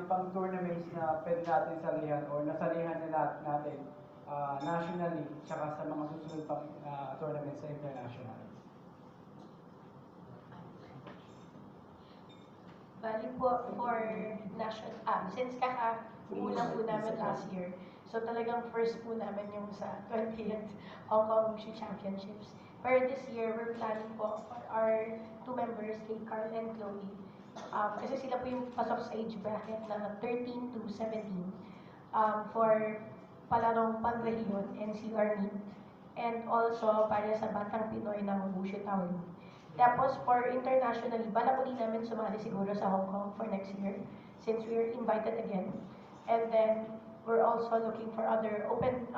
pang tournaments na pwede natin salihan or nasalihan na natin nationally tsaka sa mga susunod pang tournaments sa international? Bali po for national, since kaka-ulang po namin last year, so talagang first po namin yung sa 20th Hong Kong Wushu Championships. Pero this year, we're planning po for our two members, kay Carl and Chloe. Kasi sila po yung pasok sa age bracket na 13 to 17 for palarong pangrehiyon, NCR meet, and also para sa Batang Pinoy ng Wushu Taolu. Tapos for internationally, bala po din namin sumali siguro sa Hong Kong for next year since we're invited again. And then we're also looking for other open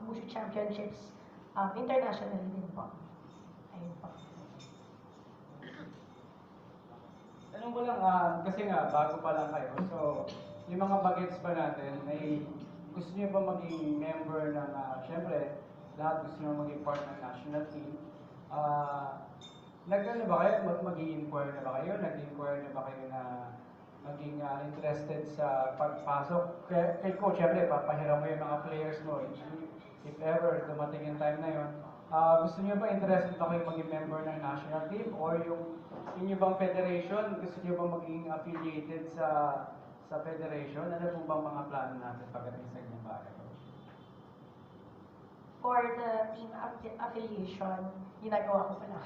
Wushu championships internationally din po. Ayun po. Tanong ko lang, kasi nga, bago pa lang kayo. So, yung mga bagets ba natin, ay gusto niyo ba maging member ng, syempre, lahat gusto niyo maging part ng national team. Nag-ano ba kayo? Mag-i-inquire na ba kayo? Nag-inquire na ba kayo na maging interested sa pagpasok? Kay coach, syempre, papahiram mo yung mga players mo. If ever, dumating yung time na yun. Gusto niyo ba interested ba kayo maging member ng national team? Or yung inyo bang federation, gusto niyo ba maging affiliated sa federation? Ano po bang mga plano natin pagdating sa inyong bagay? For the team affiliation, ginagawa ko pa lang.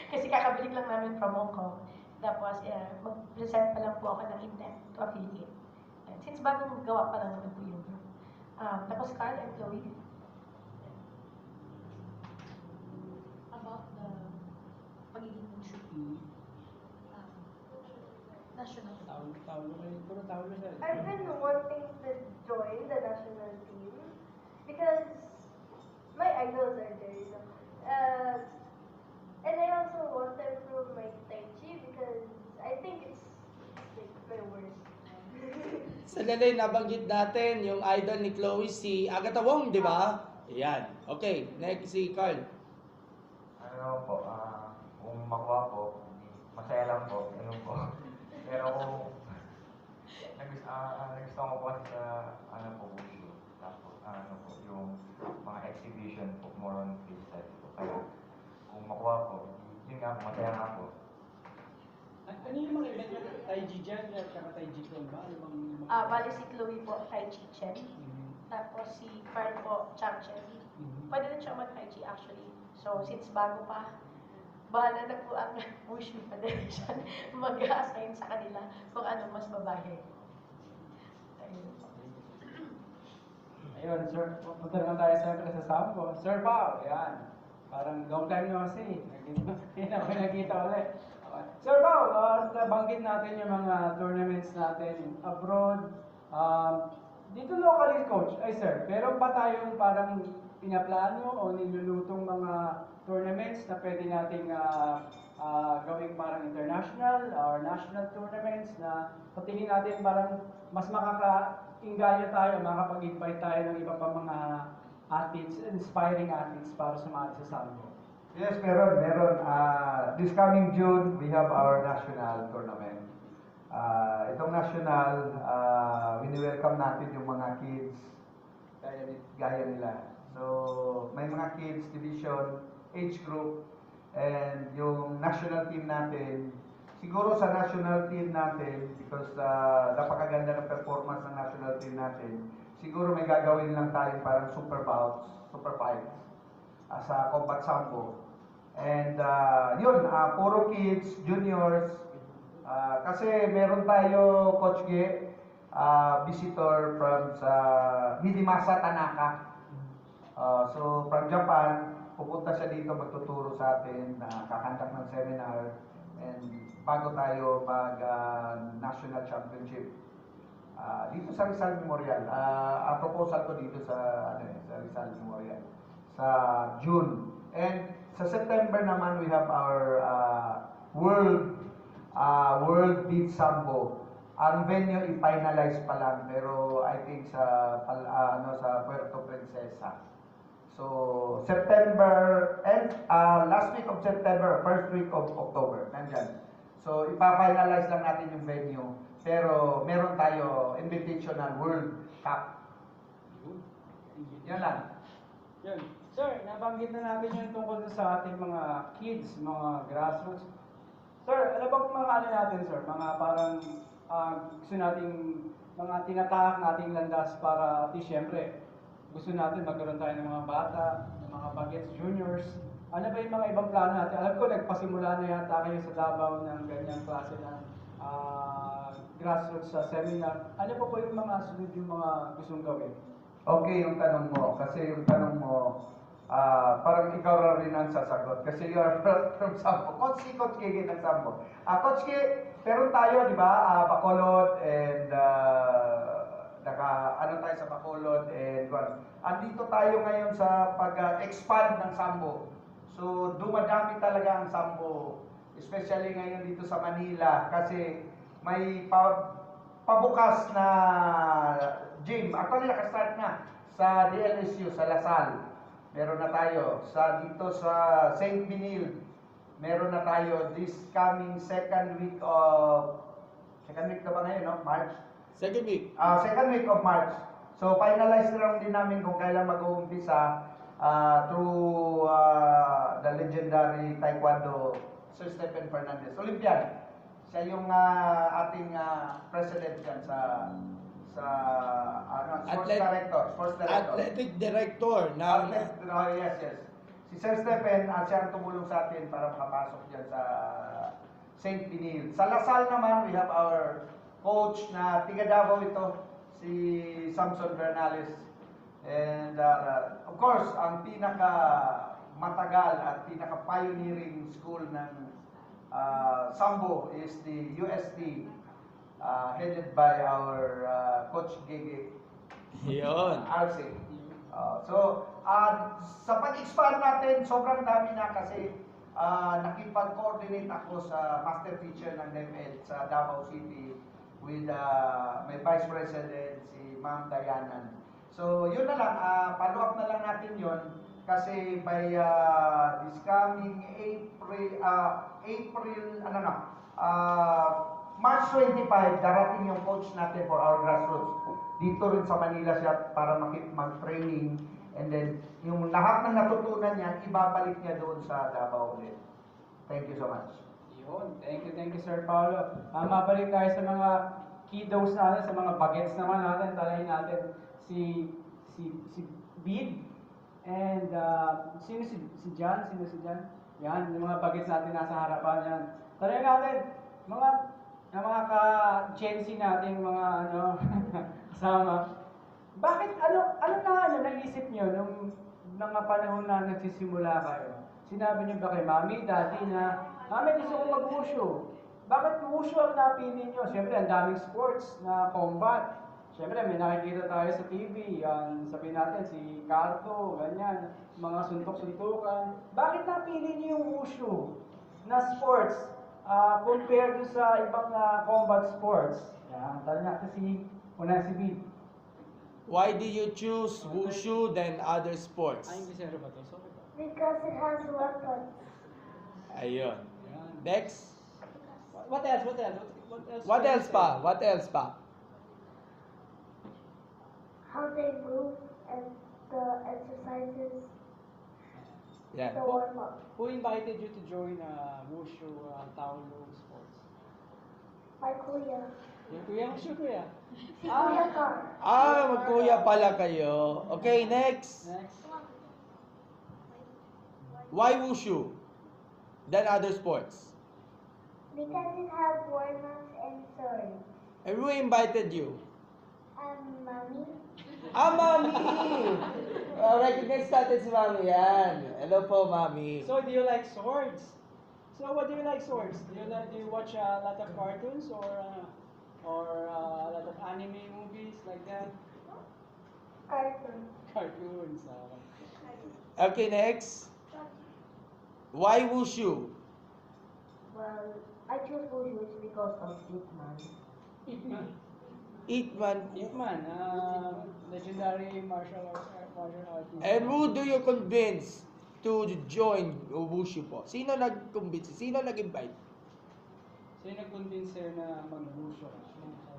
Kasi kakabalik lang namin from Hong Kong. Tapos, mag-present pa lang po ako ng intent to affiliate. And since bagong gawa pa lang naman po yung group. Tapos, Carl and Chloe. About the pagiging Wushu national Tawlo kayo. Puro tawlo siya. I've been wanting to join the national team because my idols are there, you know. And I also want to improve my Tai Chi because I think it's like my worst. Sandali, nabanggit natin yung idol ni Chloe, si Agatha Wong, di ba? Ayan. Okay, next si Carl. Ano po, kung makuha po, masaya lang po, ganun po. Pero kung nagustuhan ko po kasi sa Wushu, tapos po, yung mga exhibition po, more on freestyle po. Kaya kung makuha po, yun nga, masaya nga po. Ano yung mga event na Tai Chi dyan? Kaya Tai Chi Chuan ba? Ano bang Bali si Chloe po, Tai Chi Chen. Tapos si Carl po, Chang Chen. Pwede rin siya mag-Tai Chi actually. So, since bago pa, bahala na po ang Wushu Federation mag-assign sa kanila kung ano mas babae. Ayun po. Ayun, sir, punta naman tayo sa Sambo. Sir Pao, yan. Parang long time no kasi. Hindi na nakita ulit. Sir Pao, nabanggit natin yung mga tournaments natin abroad. Dito locally, coach. Ay sir, meron pa tayong parang pinaplano o nilulutong mga tournaments na pwede nating gawing parang international or national tournaments na patingin natin parang mas makaka-ingaya tayo, makakapag-invite tayo ng iba pa mga athletes, inspiring athletes para sumali sa Sambo. Yes, meron. This coming June, we have our national tournament. Itong national, wini-welcome natin yung mga kids, gaya nila. So, may mga kids division, age group, and yung national team natin, siguro sa national team natin, because napakaganda ng performance ng national team natin, siguro may gagawin lang tayong parang super bouts, super fights sa Combat Sambo. And yun, puro kids, juniors, kasi meron tayo, Coach Ge, visitor from sa Hidimasa, Tanaka. So from Japan, pupunta siya dito, magtuturo sa atin, kakandak ng seminar, and bago tayo mag-national championship. Dito sa Rizal Memorial, ang proposal ko dito sa Rizal Memorial, sa June. And sa September naman, we have our World Beat Sambo. Ang venue i-finalize pa lang, pero I think sa Puerto Princesa. So September and last week of September, first week of October, nandyan. So ipa-finalize lang natin yung venue, pero meron tayo, Invitational World Cup. Yan lang. Yun. Sir, nabanggit na natin yung tungkol sa ating mga kids, mga grassroots. Sir, ano bang mga ano natin, sir? Mga parang gusto nating mga tinatahak nating landas para at least syempre gusto natin magkaroon tayo ng mga bata, ng mga bagets juniors. Ano ba yung mga ibang plano natin? Alam ko nagpasimula na yata kayo sa Davao ng ganyang klase ng grassroots seminar. Ano pa po yung mga sunod yung mga gustong gawin? Okay yung tanong mo. Kasi yung tanong mo, parang ikaw rin ang sasagot. Kasi you are from Sambo. Coach Gigi ng Sambo. Coach Gigi, meron tayo, di ba? Bacolod and ano tayo sa Bacolod and andito tayo ngayon sa pag-expand ng Sambo. So, dumadami talaga ang Sambo. Especially ngayon dito sa Manila kasi may pabukas na gym. Actually, nakastart na sa DLSU, sa Lasal. Meron na tayo. Dito sa St. Benil, meron na tayo this coming second week na ba ngayon, no? March? Second week. Second week of March. So, finalize na lang din namin kung kailan mag-uumpisa through the legendary Taekwondo Sir Stephen Fernandez. Olympian. Siya yung ating president dyan sa sports director. Athletic director ng... Yes. Si Sir Stephen, siya ang tumulong sa atin para makapasok dyan sa St. Benil. Sa Lasal naman, we have our coach na tiga Davao ito, si Samson Bernales. And of course, ang pinaka matagal at pinaka pioneering school ng Sambo is the UST, headed by our Coach Gigi Yun. RC. Sa pag-expand natin, sobrang dami na kasi nakipag-coordinate ako sa master teacher ng DepEd sa Davao City with my Vice President, si Ma'am Dayanan. So, yun na lang, follow up na lang natin yun kasi by this coming March 25, darating yung coach natin for our grassroots. Dito rin sa Manila siya para mag-training and then yung lahat ng natutunan niya, ibabalik niya doon sa Davao ulit. Thank you so much. Yun. Thank you, Sir Paolo. Mabalik tayo sa mga kiddos natin, sa mga bagets naman natin. Talahin natin si Bid and sino si John? Yan, yung mga bagets natin nasa harapan yan. Talahin natin, mga ka-Gen Z nating mga kasama. Bakit, naisip nyo nung mga panahon na nagsisimula kayo? Sinabi niyo ba kay Mami, Daddy na, Mami, gusto ko mag-wushu. Bakit wushu ang napili niyo? Siyempre, ang daming sports na combat. Siyempre, may nakikita tayo sa TV. Sabihin natin, si Carto, ganyan. Mga suntok-suntukan. Bakit napili niyo yung wushu na sports compared sa ibang combat sports? Yan, tala natin si Bid. Why do you choose wushu than other sports? Ay, hindi ba ito? Sorry ba? Because it has weapons. Ayun. Yan. Next. What else? What else pa? How they move and the exercises, Yan. the warm-up. Who invited you to join wushu Taolo sports? My kuya. Yung kuya mo siya, kuya. Si Kuya Car. Magkuya pala kayo. Okay, next. Next. Why wushu than other sports? Because it has warm-ups and swords. And who invited you? Mommy. Mami! Recognize natin si Mami yan. Hello po, Mami. So, do you like swords? So, what do you like swords? Do you watch a lot of cartoons or a lot of anime movies like that? Cartoon. Cartoons. Okay, next. Why wushu? Well, I chose Wushu because of Ip Man. Ip Man. Ip Man. Legendary martial artist. And who do you convince to join wushu po? Sino nag-convince? Sino nag-invite? Sino nag-convince sa'yo na mag-wushu?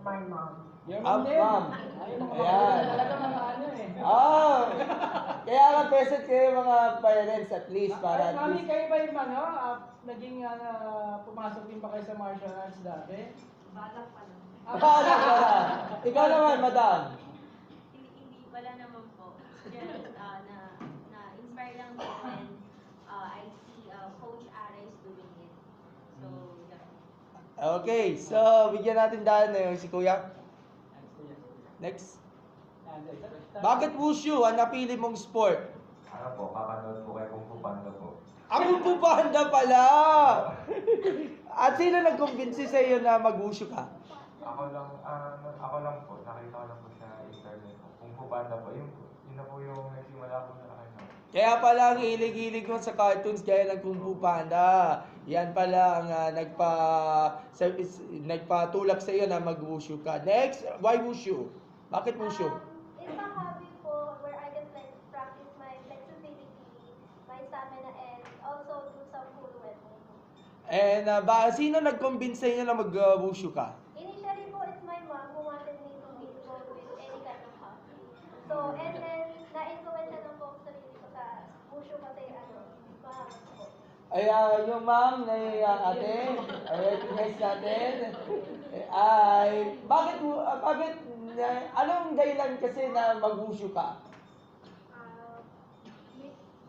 My mom. Your Ah, mom din? ma'am. Ay, mga Ayan. makulit talaga mga ano eh. Oh! Kaya nga present kayo mga parents at least para Ay, at mami, least. kayo ba yung ano, naging pumasok din ba kayo sa martial arts dati? Balak pa lang. Paano ka na? Ikaw naman, madam. Hindi wala naman po. Just na-inspire lang po when I see Coach Ares doing it. So, yeah. Okay, so bigyan natin dahil na yung si Kuya. Next. Bakit wushu ang napili mong sport? Ano po, kakanood po kay Kung Fu Panda po. Ako po panda pala! At sino nag-convince sa iyo na mag-wushu ka? Ako lang po, nakita ko lang po sa internet po. Kung Fu Panda po, yun na po yung nagsimula po na ano. Kaya pala ang hilig-hilig mo sa cartoons gaya ng Kung Fu Panda. Yan pala ang nagpatulak sa iyo na mag-wushu ka. Next, why wushu? Bakit wushu? It's a hobby po where I can like practice my flexibility, my stamina, and also do some fluent. And sino nag-convince sa inyo na mag-wushu ka? Initially po, it's my mom who wanted me to be involved with any kind of hobby. So, and then, na-influence na po ako sarili ko sa wushu kasi mahaba po. Ay, yung ma'am na ate, recognize natin. Ay, bakit, anong dahilan kasi na mag-wushu ka?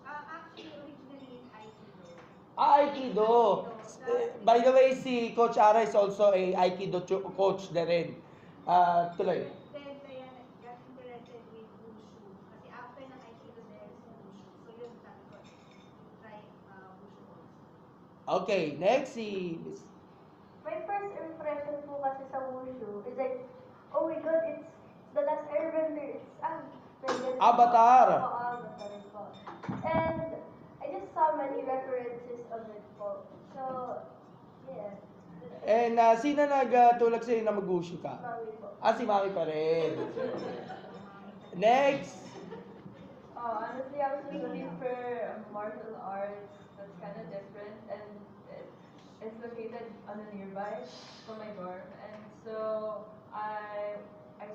Actually, originally it's Aikido. Aikido. By the way, si Coach Ara is also a Aikido coach na rin. Tuloy. Then, kaya got interested with Wushu. Kasi after ng Aikido, there's Wushu. So, yun sabi ko, try Wushu also. Okay, next si Miss. My first impression po kasi sa wushu is like, oh my god, it's the last airbender. It's Avatar. Oo, Avatar po. And I just saw many references of it po. So, yeah. And sino nagtulak sa iyo na mag-wushu ka? Mami po. Si Mami pa rin. Next. Honestly, I was looking for martial arts that's kind of different, and it's located on a nearby from my dorm. And so I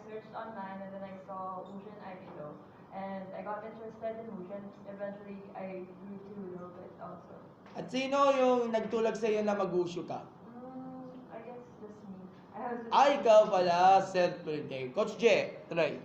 searched online, and then I saw Wushu and Aikido, and I got interested in Wushu. And eventually, I grew to love it also. At sino yung nagtulak sa iyo na mag-wushu ka? I guess just me. I have Ikaw pala, self-made. Coach J, tuloy.